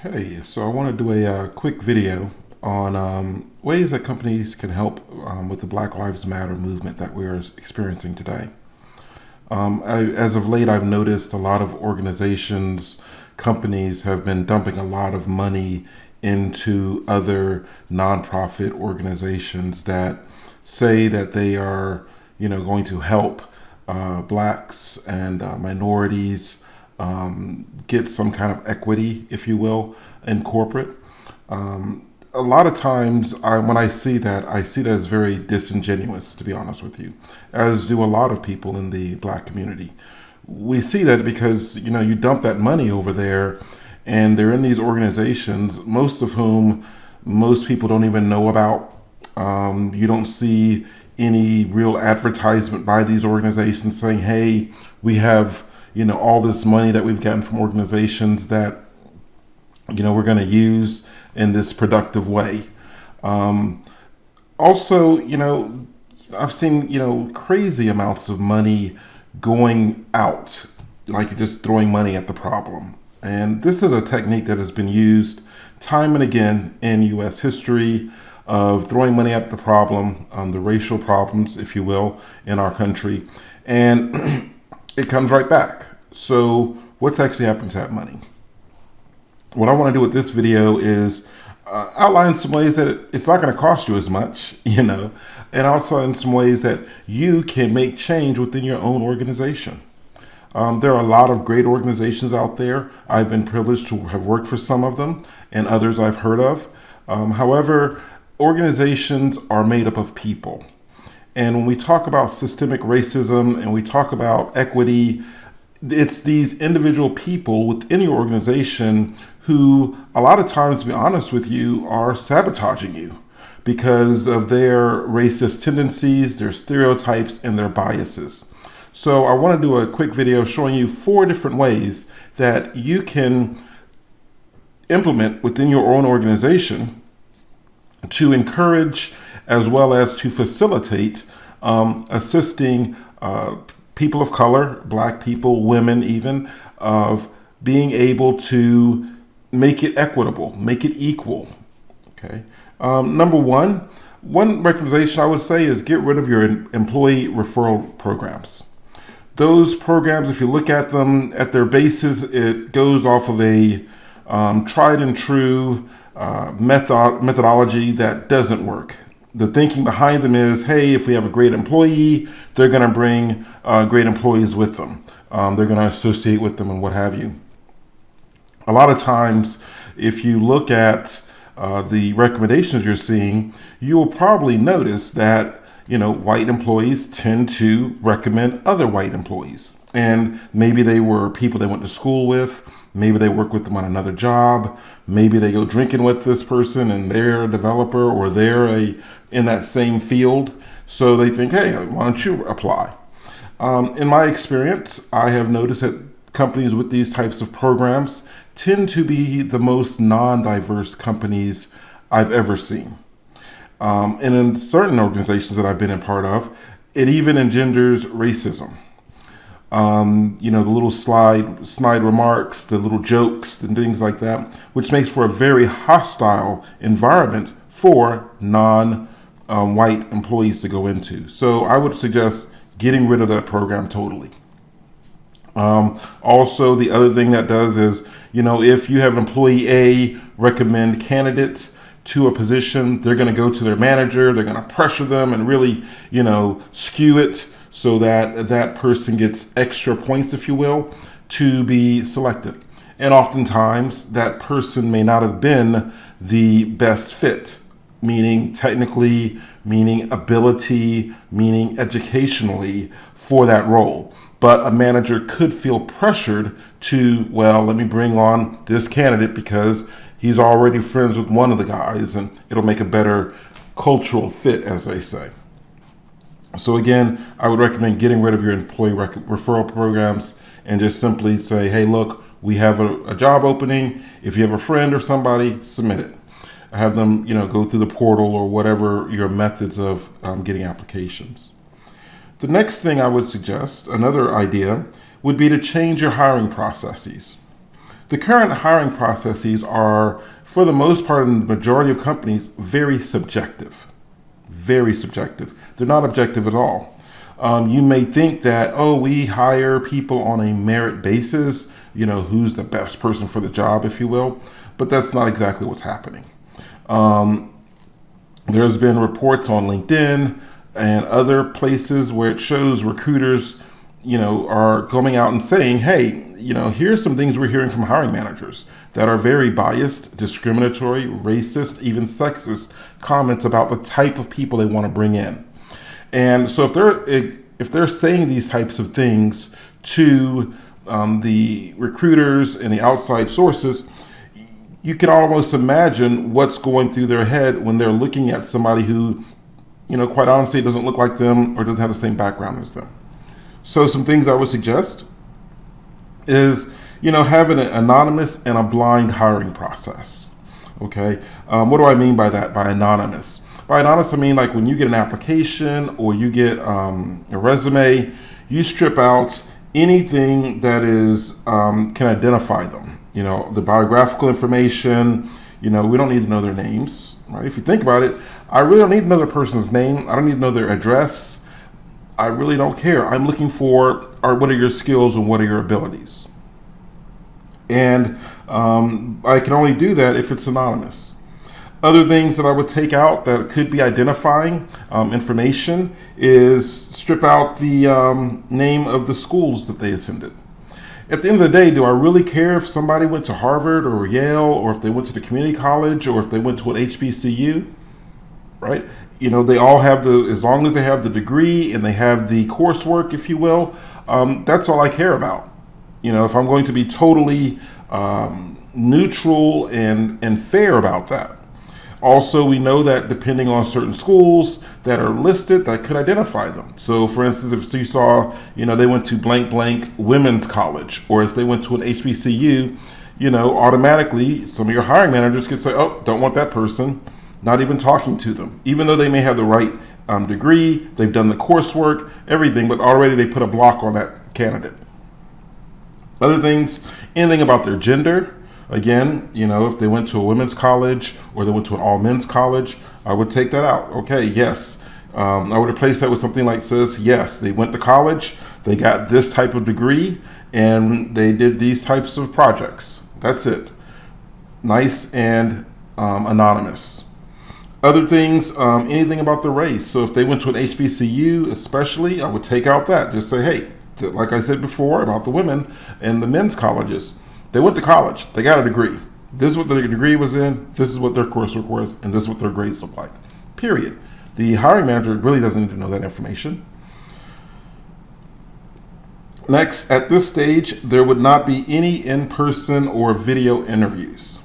Hey, so I want to do a quick video on ways that companies can help with the Black Lives Matter movement that we're experiencing today. As of late, I've noticed a lot of organizations, companies have been dumping a lot of money into other nonprofit organizations that say that they are, going to help blacks and minorities get some kind of equity, if you will, in corporate. A lot of times, when I see that, I see that as very disingenuous, to be honest with you, as do a lot of people in the black community. We see that because you dump that money over there, and they're in these organizations, most of whom most people don't even know about. You don't see any real advertisement by these organizations saying, "Hey, we have all this money that we've gotten from organizations that we're going to use in this productive way." Um, Also, I've seen crazy amounts of money going out, like you're just throwing money at the problem. And this is a technique that has been used time and again in U.S. history of throwing money at the problem, the racial problems, if you will, in our country. And it comes right back. So what's actually happening to that money? What I want to do with this video is outline some ways that it's not going to cost you as much, and also in some ways that you can make change within your own organization. There are a lot of great organizations out there. I've been privileged to have worked for some of them, and others I've heard of. However, organizations are made up of people. And when we talk about systemic racism and we talk about equity, it's these individual people within your organization who, a lot of times, to be honest with you, are sabotaging you because of their racist tendencies, their stereotypes, and their biases. So I want to do a quick video showing you 4 different ways that you can implement within your own organization to encourage as well as to facilitate assisting people of color, black people, women even, of being able to make it equitable, make it equal. Okay. Number one recommendation I would say is get rid of your employee referral programs. Those programs, if you look at them at their basis, it goes off of a tried and true methodology that doesn't work. The thinking behind them is, hey, if we have a great employee, they're going to bring great employees with them. They're going to associate with them and what have you. A lot of times, if you look at the recommendations you're seeing, you will probably notice that white employees tend to recommend other white employees. And maybe they were people they went to school with. Maybe they work with them on another job. Maybe they go drinking with this person and they're a developer or in that same field. So they think, hey, why don't you apply? In my experience, I have noticed that companies with these types of programs tend to be the most non-diverse companies I've ever seen. And in certain organizations that I've been a part of, it even engenders racism. The little snide remarks, the little jokes and things like that, which makes for a very hostile environment for non-white employees to go into. So I would suggest getting rid of that program totally. Also, the other thing that does is, if you have employee A recommend candidates to a position, they're going to go to their manager, they're going to pressure them and really, skew it so that that person gets extra points, if you will, to be selected. And oftentimes that person may not have been the best fit, meaning technically, meaning ability, meaning educationally for that role. But a manager could feel pressured to, well, let me bring on this candidate because he's already friends with one of the guys and it'll make a better cultural fit, as they say. So again, I would recommend getting rid of your employee referral programs and just simply say, hey, look, we have a job opening. If you have a friend or somebody, submit it. Have them, go through the portal or whatever your methods of getting applications. The next thing I would suggest, another idea, would be to change your hiring processes. The current hiring processes are, for the most part, in the majority of companies, very subjective. Very subjective. They're not objective at all. You may think that, oh, we hire people on a merit basis, who's the best person for the job, if you will, but that's not exactly what's happening. There's been reports on LinkedIn and other places where it shows recruiters, are coming out and saying, hey, here's some things we're hearing from hiring managers that are very biased, discriminatory, racist, even sexist comments about the type of people they want to bring in. And so if they're saying these types of things to the recruiters and the outside sources, you can almost imagine what's going through their head when they're looking at somebody who, quite honestly, doesn't look like them or doesn't have the same background as them. So some things I would suggest is, having an anonymous and a blind hiring process. Okay. What do I mean by that? By anonymous? By anonymous, I mean like when you get an application or you get a resume, you strip out anything that is can identify them. The biographical information. We don't need to know their names, right? If you think about it, I really don't need to know their person's name. I don't need to know their address. I really don't care. I'm looking for what are your skills and what are your abilities. And I can only do that if it's anonymous. Other things that I would take out that could be identifying information is strip out the name of the schools that they attended. At the end of the day, do I really care if somebody went to Harvard or Yale or if they went to the community college or if they went to an HBCU, right? They all have as long as they have the degree and they have the coursework, if you will, that's all I care about. If I'm going to be totally neutral and fair about that. Also, we know that depending on certain schools that are listed, that could identify them. So, for instance, if you saw, they went to blank blank women's college, or if they went to an HBCU, automatically some of your hiring managers could say, oh, don't want that person, not even talking to them. Even though they may have the right degree, they've done the coursework, everything, but already they put a block on that candidate. Other things, anything about their gender. Again, if they went to a women's college or they went to an all men's college, I would take that out. Okay, yes. I would replace that with something like says, yes, they went to college, they got this type of degree, and they did these types of projects. That's it. Nice and anonymous. Other things, anything about the race. So if they went to an HBCU especially, I would take out that. Just say, hey, like I said before about the women and the men's colleges, they went to college, they got a degree. This is what their degree was in, this is what their coursework was, and this is what their grades look like. Period. The hiring manager really doesn't need to know that information. Next, at this stage, there would not be any in-person or video interviews.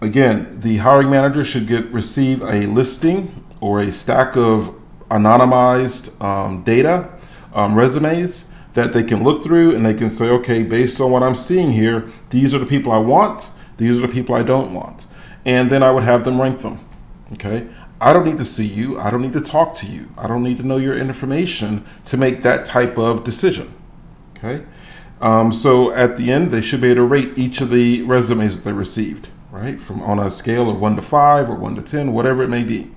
Again, the hiring manager should receive a listing or a stack of anonymized data, resumes, that they can look through and they can say, okay, based on what I'm seeing here, these are the people I want, these are the people I don't want. And then I would have them rank them, okay? I don't need to see you, I don't need to talk to you, I don't need to know your information to make that type of decision, okay? So at the end, they should be able to rate each of the resumes that they received, right? From on a scale of 1 to 5 or 1 to 10, whatever it may be.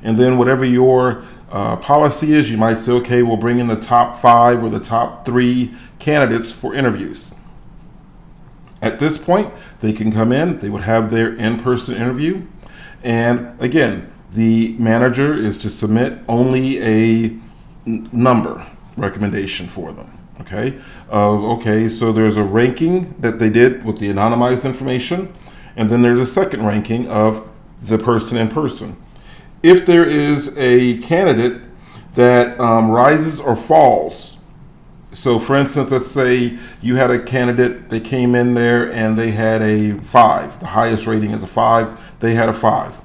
And then whatever your policy is, you might say, okay, we'll bring in the top 5 or the top 3 candidates for interviews. At this point, they can come in, they would have their in-person interview. And again, the manager is to submit only a number recommendation for them. Okay, so there's a ranking that they did with the anonymized information, and then there's a second ranking of the person in person. If there is a candidate that rises or falls, so for instance, let's say you had a candidate, they came in there and they had a 5, the highest rating is a 5, they had a 5.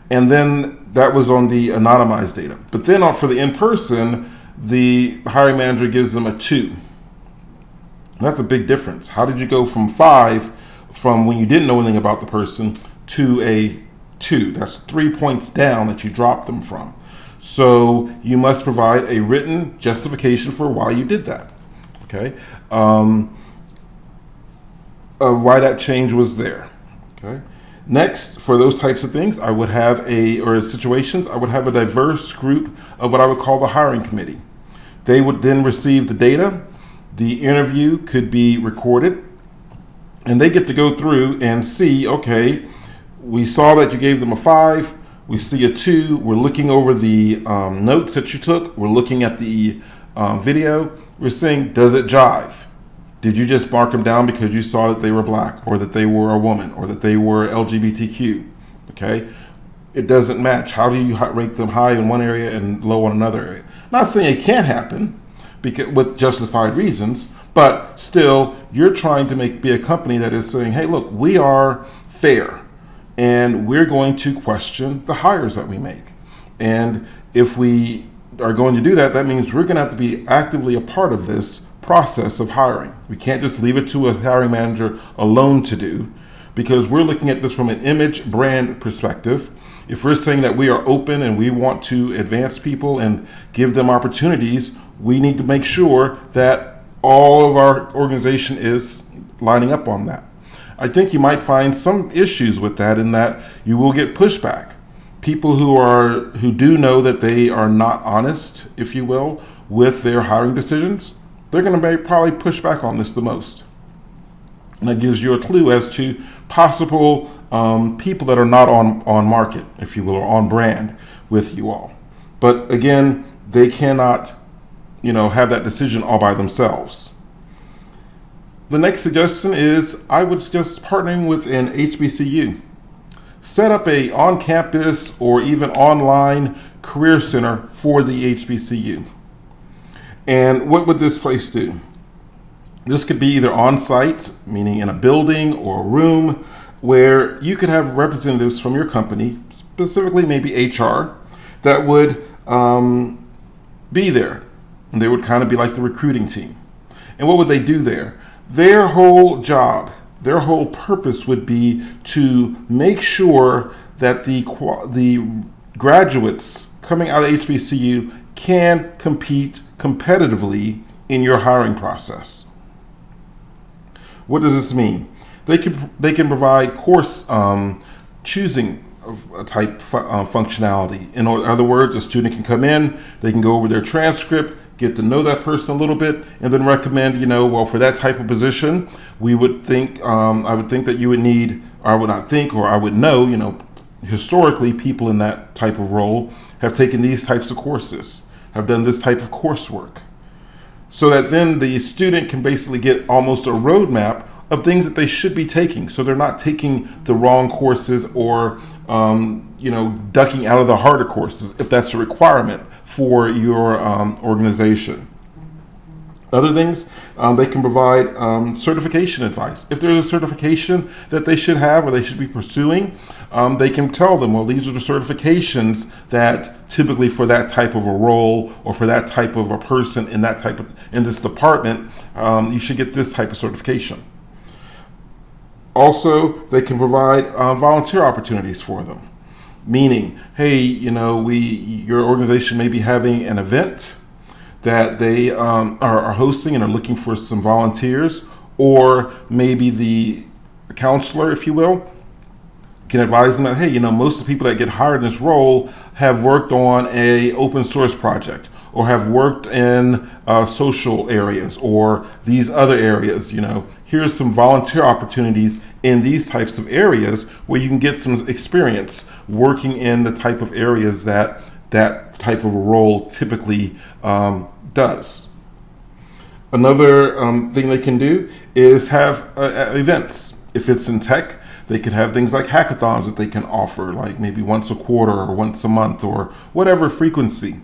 And then that was on the anonymized data. But then for the in-person, the hiring manager gives them a 2. That's a big difference. How did you go from 5 from when you didn't know anything about the person to a 2? That's 3 points down that you dropped them from. So you must provide a written justification for why you did that. Okay. of why that change was there. Okay. Next, for those types of things, I would have situations, I would have a diverse group of what I would call the hiring committee. They would then receive the data. The interview could be recorded, and they get to go through and see, okay, we saw that you gave them a 5, we see a 2, we're looking over the notes that you took, we're looking at the video, we're saying, does it jive? Did you just mark them down because you saw that they were black, or that they were a woman, or that they were LGBTQ? Okay, it doesn't match. How do you rate them high in one area and low in another area? Not saying it can't happen, because with justified reasons, but still, you're trying to be a company that is saying, hey, look, we are fair, and we're going to question the hires that we make. And if we are going to do that, that means we're going to have to be actively a part of this process of hiring. We can't just leave it to a hiring manager alone to do, because we're looking at this from an image brand perspective. If we're saying that we are open and we want to advance people and give them opportunities, we need to make sure that all of our organization is lining up on that. I think you might find some issues with that, in that you will get pushback. People who do know that they are not honest, if you will, with their hiring decisions, they're going to probably push back on this the most. And that gives you a clue as to possible people that are not on market, if you will, or on brand with you all. But again, they cannot, have that decision all by themselves. The next suggestion is, I would suggest partnering with an HBCU. Set up a on-campus or even online career center for the HBCU. And what would this place do? This could be either on-site, meaning in a building or a room, where you could have representatives from your company, specifically maybe HR, that would be there. And they would kind of be like the recruiting team. And what would they do there? Their whole job, their whole purpose would be to make sure that the graduates coming out of HBCU can compete competitively in your hiring process. What does this mean? They can provide course choosing type functionality. In other words, a student can come in, they can go over their transcript, get to know that person a little bit, and then recommend, for that type of position, we would think, I would think that you would need, or I would not think, or I would know, historically people in that type of role have taken these types of courses, have done this type of coursework. So that then the student can basically get almost a roadmap of things that they should be taking. So they're not taking the wrong courses or, ducking out of the harder courses, if that's a requirement for your organization. Other things, they can provide certification advice. If there's a certification that they should have or they should be pursuing, they can tell them, well, these are the certifications that typically for that type of a role or for that type of a person in this department, you should get this type of certification. Also, they can provide volunteer opportunities for them. Meaning, hey, your organization may be having an event that they are hosting and are looking for some volunteers, or maybe the counselor, if you will, can advise them that, hey, most of the people that get hired in this role have worked on a open source project, or have worked in social areas, or these other areas. Here's some volunteer opportunities in these types of areas where you can get some experience working in the type of areas that type of a role typically does. Another thing they can do is have events. If it's in tech, they could have things like hackathons that they can offer, like maybe once a quarter or once a month or whatever frequency.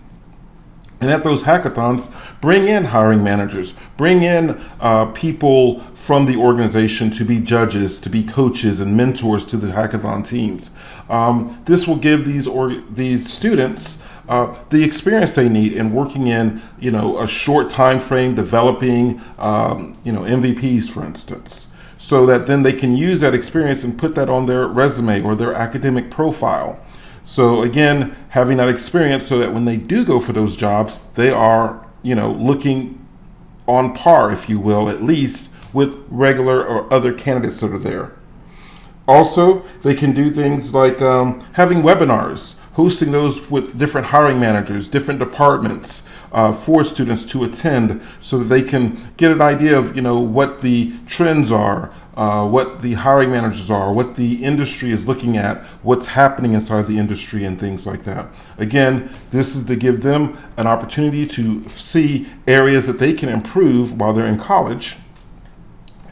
And at those hackathons, bring in hiring managers, bring in people from the organization to be judges, to be coaches and mentors to the hackathon teams. This will give these students the experience they need in working in a short time frame, developing MVPs, for instance, so that then they can use that experience and put that on their resume or their academic profile. So again, having that experience so that when they do go for those jobs, they are, looking on par, if you will, at least with regular or other candidates that are there. Also, they can do things like having webinars, hosting those with different hiring managers, different departments for students to attend, so that they can get an idea of what the trends are, what the hiring managers are, what the industry is looking at, what's happening inside the industry, and things like that. Again, this is to give them an opportunity to see areas that they can improve while they're in college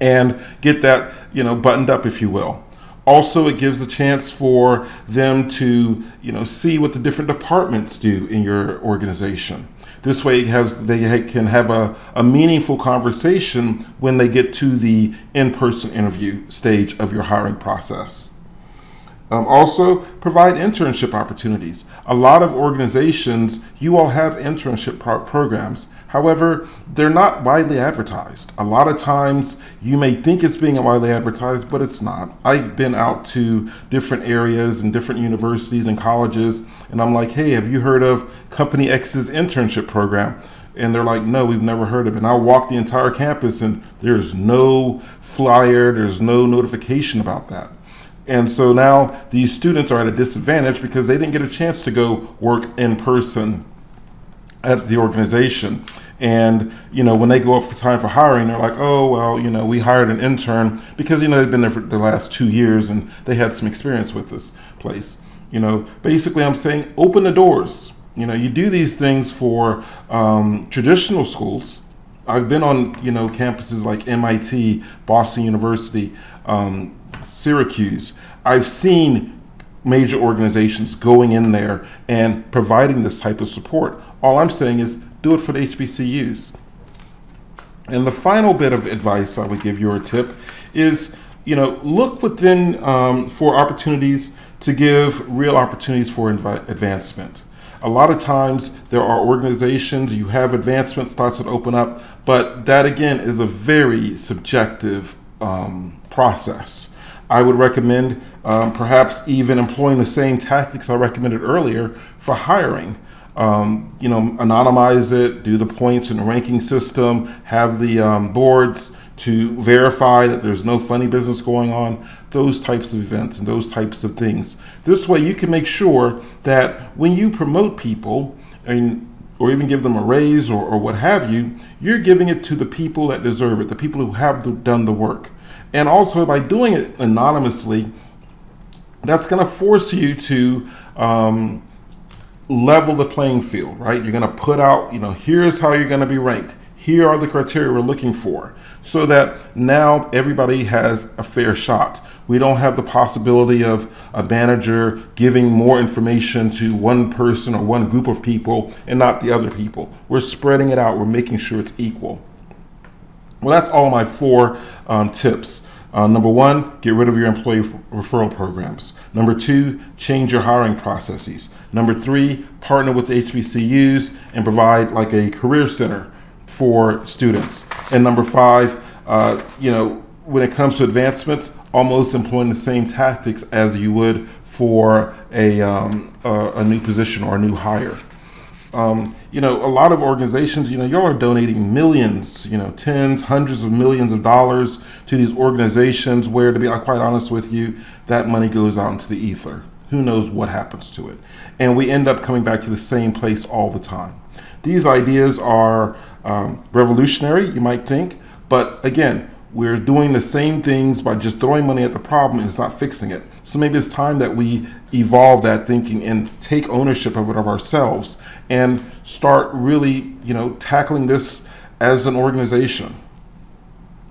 and get that buttoned up, if you will. Also, it gives a chance for them to see what the different departments do in your organization. This way they can have a meaningful conversation when they get to the in-person interview stage of your hiring process. Also, provide internship opportunities. A lot of organizations, you all have internship programs. However, they're not widely advertised. A lot of times you may think it's being widely advertised, but it's not. I've been out to different areas and different universities and colleges, and I'm like, hey, have you heard of Company X's internship program? And they're like, no, we've never heard of it. And I'll walk the entire campus and there's no flyer, there's no notification about that. And so now these students are at a disadvantage because they didn't get a chance to go work in person at the organization. And when they go up for time for hiring, they're like, oh, well, we hired an intern because they've been there for the last 2 years and they had some experience with this place. Basically I'm saying open the doors. You do these things for traditional schools. I've been on campuses like MIT, Boston University, Syracuse. I've seen major organizations going in there and providing this type of support. All I'm saying is do it for the HBCUs. And the final bit of advice I would give you, or tip, is look within for opportunities to give real opportunities for advancement. A lot of times there are organizations, you have advancement starts to open up, but that again is a very subjective process. I would recommend perhaps even employing the same tactics I recommended earlier for hiring. Anonymize it, do the points in the ranking system, have the boards to verify that there's no funny business going on, those types of events and those types of things. This way you can make sure that when you promote people or even give them a raise or what have you, you're giving it to the people that deserve it, the people who have done the work. And also by doing it anonymously, that's going to force you to level the playing field, right? You're going to put out, here's how you're going to be ranked. Here are the criteria we're looking for, so that now everybody has a fair shot. We don't have the possibility of a manager giving more information to one person or one group of people and not the other people. We're spreading it out. We're making sure it's equal. Well, that's all my 4 tips. Number 1, get rid of your employee referral programs. Number 2, change your hiring processes. Number 3, partner with HBCUs and provide like a career center for students. And number 5, when it comes to advancements, almost employing the same tactics as you would for a new position or a new hire. A lot of organizations, y'all are donating millions, tens, hundreds of millions of dollars to these organizations where, to be quite honest with you, that money goes out into the ether. Who knows what happens to it? And we end up coming back to the same place all the time. These ideas are revolutionary, you might think, but again, we're doing the same things by just throwing money at the problem and it's not fixing it. So maybe it's time that we evolve that thinking and take ownership of it of ourselves and start really, tackling this as an organization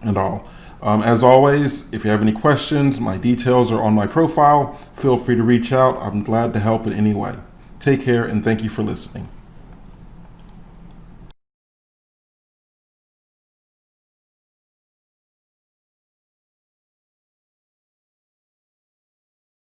and all. As always, if you have any questions, my details are on my profile. Feel free to reach out. I'm glad to help in any way. Take care and thank you for listening.